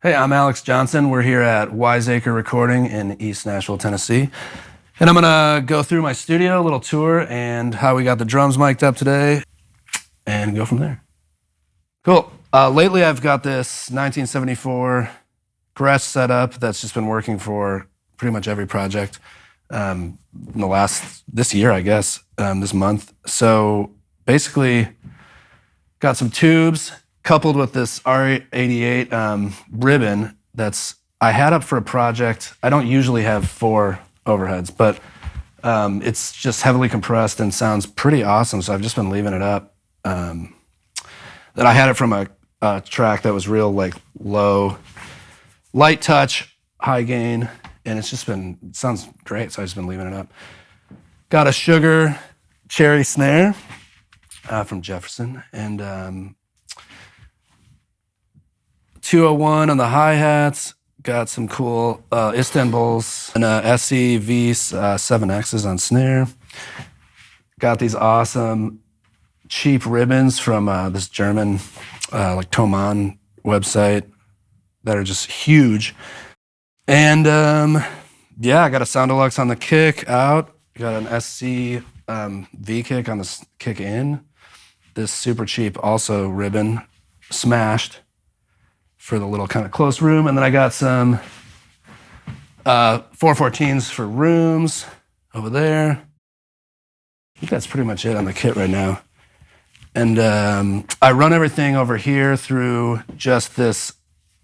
Hey, I'm Alex Johnson. We're here at Wise Acre Recording in East Nashville, Tennessee. And I'm gonna go through my studio, a little tour, and how we got the drums mic'd up today, and go from there. Cool. Lately I've got this 1974 Gretsch setup that's just been working for pretty much every project in this year, I guess, this month. So basically, got some tubes, coupled with this R88 ribbon I had up for a project. I don't usually have 4 overheads, but it's just heavily compressed and sounds pretty awesome, so I've just been leaving it up. Then I had it from a track that was real low, light touch, high gain, and it sounds great, so I've just been leaving it up. Got a Sugar cherry snare from Jefferson, and 201 on the hi-hats. Got some cool Istanbuls and SE V7Xs on snare. Got these awesome cheap ribbons from this German Thomann website that are just huge. And yeah, I got a Sound Deluxe on the kick out. Got an SC V kick on the kick in. This super cheap also ribbon smashed for the little kind of close room. And then I got some 414s for rooms over there. I think that's pretty much it on the kit right now. And I run everything over here through just this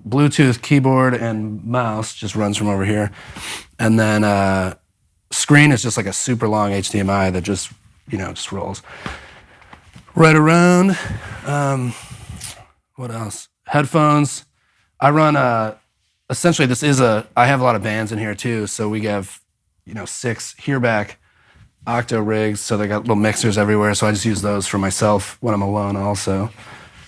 Bluetooth keyboard and mouse, just runs from over here. And then screen is just like a super long HDMI that just rolls right around. What else? Headphones. I run essentially I have a lot of bands in here too, so we have 6 Hearback octo rigs, so they got little mixers everywhere, so I just use those for myself when I'm alone also.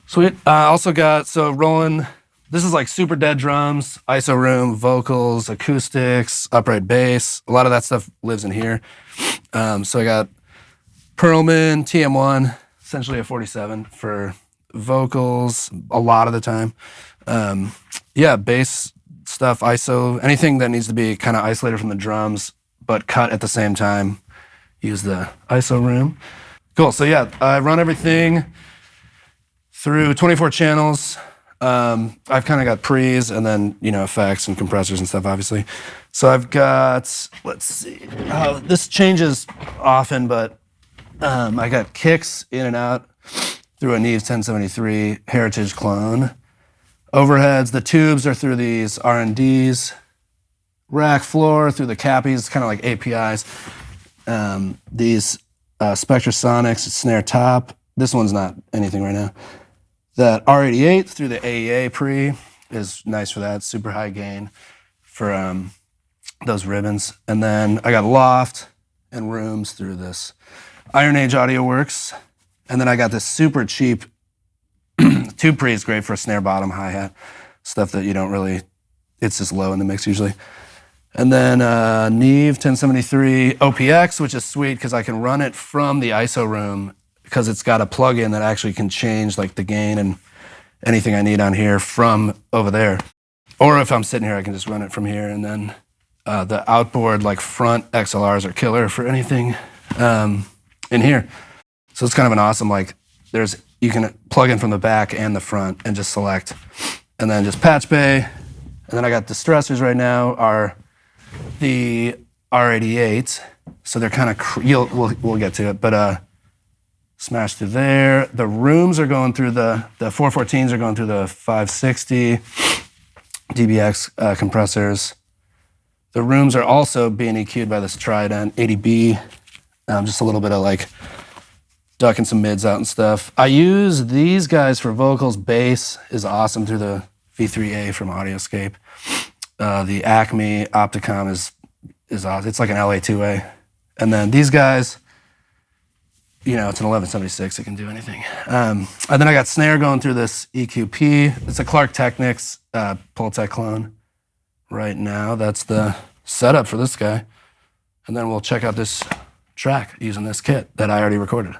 Sweet. Also got, rolling, this is like super dead drums, ISO room, vocals, acoustics, upright bass. A lot of that stuff lives in here. So I got Perlman TM1, essentially a 47 for vocals a lot of the time. Yeah, bass stuff, ISO, anything that needs to be kind of isolated from the drums, but cut at the same time, use the ISO room. Cool, so yeah, I run everything through 24 channels. I've kind of got pre's and then, effects and compressors and stuff, obviously. So I've got, let's see, this changes often, but I got kicks in and out through a Neve 1073 Heritage clone. Overheads, the tubes are through these R&Ds. Rack floor through the cappies, kind of like APIs. These Spectrasonics snare top. This one's not anything right now. That R88 through the AEA pre is nice for that. Super high gain for those ribbons. And then I got loft and rooms through this Iron Age Audio Works. And then I got this super cheap tube pre is great for a snare bottom, hi-hat, stuff that you don't really, it's just low in the mix usually. And then Neve 1073 OPX, which is sweet because I can run it from the ISO room because it's got a plug-in that actually can change the gain and anything I need on here from over there. Or if I'm sitting here, I can just run it from here. And then the outboard front XLRs are killer for anything in here. So it's kind of an awesome, you can plug in from the back and the front and just select. And then just patch bay. And then I got distressors right now are the R88. So they're kind of, we'll get to it, but smash through there. The rooms are going through the 414s are going through the 560 DBX compressors. The rooms are also being EQ'd by this Trident 80B. Just a little bit of ducking some mids out and stuff. I use these guys for vocals. Bass is awesome through the V3A from Audioscape. The Acme Opticom is awesome. It's like an LA2A. And then these guys, it's an 1176. It can do anything. And then I got snare going through this EQP. It's a Clark Technics Pultec clone right now. That's the setup for this guy. And then we'll check out this track using this kit that I already recorded.